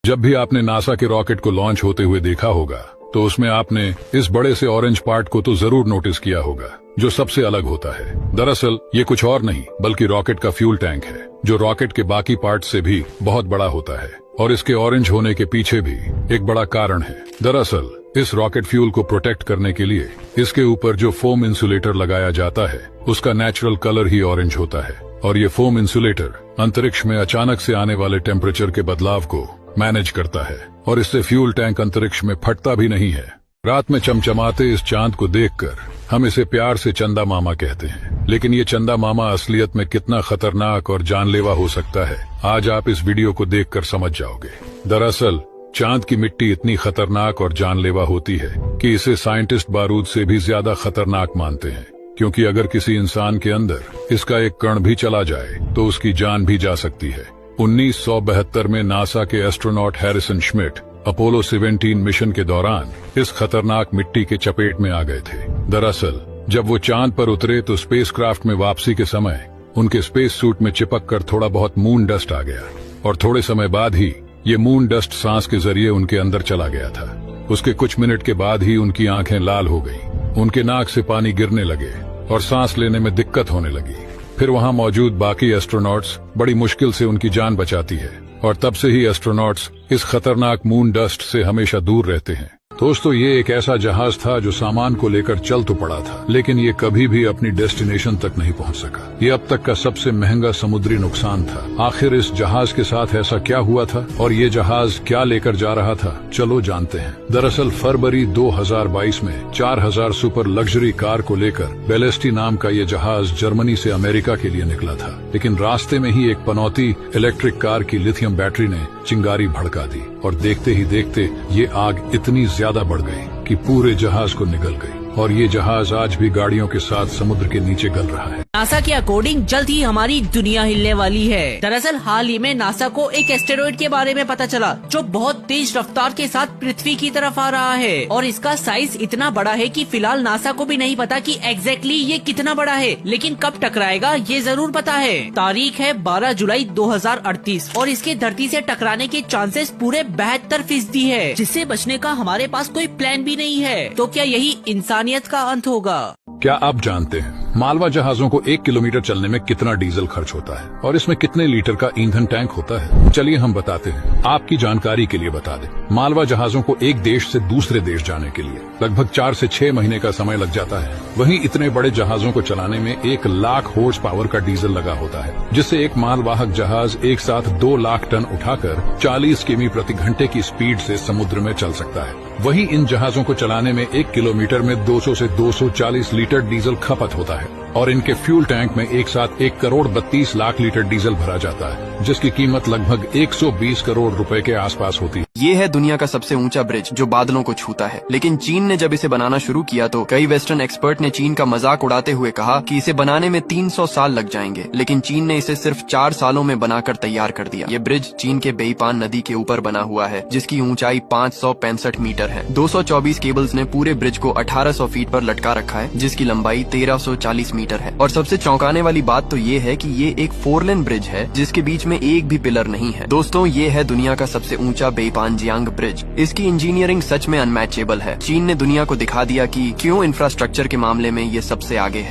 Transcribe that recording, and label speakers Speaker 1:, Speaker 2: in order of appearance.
Speaker 1: जब भी आपने नासा के रॉकेट को लॉन्च होते हुए देखा होगा तो उसमें आपने इस बड़े से ऑरेंज पार्ट को तो जरूर नोटिस किया होगा जो सबसे अलग होता है। दरअसल ये कुछ और नहीं बल्कि रॉकेट का फ्यूल टैंक है जो रॉकेट के बाकी पार्ट से भी बहुत बड़ा होता है और इसके ऑरेंज होने के पीछे भी एक बड़ा कारण है। दरअसल इस रॉकेट फ्यूल को प्रोटेक्ट करने के लिए इसके ऊपर जो फोम इंसुलेटर लगाया जाता है उसका नेचुरल कलर ही ऑरेंज होता है और ये फोम इंसुलेटर अंतरिक्ष में अचानक से आने वाले टेम्परेचर के बदलाव को मैनेज करता है और इससे फ्यूल टैंक अंतरिक्ष में फटता भी नहीं है। रात में चमचमाते इस चांद को देखकर हम इसे प्यार से चंदा मामा कहते हैं, लेकिन ये चंदा मामा असलियत में कितना खतरनाक और जानलेवा हो सकता है आज आप इस वीडियो को देखकर समझ जाओगे। दरअसल चांद की मिट्टी इतनी खतरनाक और जानलेवा होती है कि इसे साइंटिस्ट बारूद से भी ज्यादा खतरनाक मानते हैं, क्योंकि अगर किसी इंसान के अंदर इसका एक कण भी चला जाए तो उसकी जान भी जा सकती है। 1972 में नासा के astronaut Harrison Schmidt Apollo 17 mission के दौरान इस खतरनाक मिट्टी के चपेट में आ गए थे। दरअसल जब वो चांद पर उतरे तो स्पेसक्राफ्ट में वापसी के समय उनके स्पेस सूट में चिपक कर थोड़ा बहुत मून डस्ट आ गया और थोड़े समय बाद ही ये मून डस्ट सांस के जरिए उनके अंदर चला गया था। उसके कुछ मिनट के बाद ही उनकी आंखें लाल हो गईं, उनके नाक से पानी गिरने लगे और सांस लेने में दिक्कत होने लगी। फिर वहां मौजूद बाकी एस्ट्रोनॉट्स बड़ी मुश्किल से उनकी जान बचाती है और तब से ही एस्ट्रोनॉट्स इस खतरनाक मून डस्ट से हमेशा दूर रहते हैं। दोस्तों ये एक ऐसा जहाज था जो सामान को लेकर चल तो पड़ा था, लेकिन ये कभी भी अपनी डेस्टिनेशन तक नहीं पहुंच सका। ये अब तक का सबसे महंगा समुद्री नुकसान था। आखिर इस जहाज के साथ ऐसा क्या हुआ था और ये जहाज क्या लेकर जा रहा था, चलो जानते हैं। दरअसल फरवरी 2022 में 4000 सुपर लग्जरी कार को लेकर बेलेस्टी नाम का ये जहाज जर्मनी से अमेरिका के लिए निकला था, लेकिन रास्ते में ही एक पनौती इलेक्ट्रिक कार की लिथियम बैटरी ने चिंगारी भड़का दी और देखते ही देखते ये आग इतनी ज्यादा बढ़ गई कि पूरे जहाज को निगल गई और ये जहाज आज भी गाड़ियों के साथ समुद्र के नीचे गल रहा है।
Speaker 2: नासा के अकॉर्डिंग जल्द ही हमारी दुनिया हिलने वाली है। दरअसल हाल ही में नासा को एक एस्टेरॉइड के बारे में पता चला जो बहुत तेज रफ्तार के साथ पृथ्वी की तरफ आ रहा है और इसका साइज इतना बड़ा है कि फिलहाल नासा को भी नहीं पता कि एग्जैक्टली ये कितना बड़ा है, लेकिन कब टकराएगा ये जरूर पता है। तारीख है 12 जुलाई 2038 और इसके धरती से टकराने के चांसेस पूरे 72% है, जिससे बचने का हमारे पास कोई प्लान भी नहीं है। तो क्या यही इंसानियत का अंत होगा?
Speaker 1: क्या आप जानते हैं मालवा जहाजों को 1 किलोमीटर चलने में कितना डीजल खर्च होता है और इसमें कितने लीटर का ईंधन टैंक होता है? चलिए हम बताते हैं। आपकी जानकारी के लिए बता दें, मालवा जहाजों को एक देश से दूसरे देश जाने के लिए लगभग 4 से 6 महीने का समय लग जाता है। वहीं इतने बड़े जहाजों को चलाने में 1 लाख हॉर्स पावर का डीजल लगा होता है, जिससे एक मालवाहक जहाज एक साथ 2 लाख टन उठाकर 40 किमी प्रति घंटे की स्पीड से समुद्र में चल सकता है। वहीं इन जहाजों को चलाने में 1 किलोमीटर में 200 से 240 लीटर डीजल खपत होता है और इनके फ्यूल टैंक में एक साथ 1 करोड़ 32 लाख लीटर डीजल भरा जाता है, जिसकी कीमत लगभग 120 करोड़ रुपए के आसपास होती है।
Speaker 3: ये है दुनिया का सबसे ऊंचा ब्रिज जो बादलों को छूता है, लेकिन चीन ने जब इसे बनाना शुरू किया तो कई वेस्टर्न एक्सपर्ट ने चीन का मजाक उड़ाते हुए कहा कि इसे बनाने में 300 साल लग जाएंगे, लेकिन चीन ने इसे सिर्फ 4 सालों में बनाकर तैयार कर दिया। ये ब्रिज चीन के बेईपान नदी के ऊपर बना हुआ है, जिसकी ऊंचाई 565 मीटर है। 224 केबल्स ने पूरे ब्रिज को 1800 फीट पर लटका रखा है, जिसकी लंबाई 1340 मीटर है। और सबसे चौंकाने वाली बात तो ये है कि ये एक 4 लेन ब्रिज है जिसके बीच में एक भी पिलर नहीं है। दोस्तों ये है दुनिया का सबसे ऊंचा बेईपानजियांग ब्रिज। इसकी इंजीनियरिंग सच में अनमैचेबल है। चीन ने दुनिया को दिखा दिया कि क्यों इंफ्रास्ट्रक्चर के मामले में ये सबसे आगे है।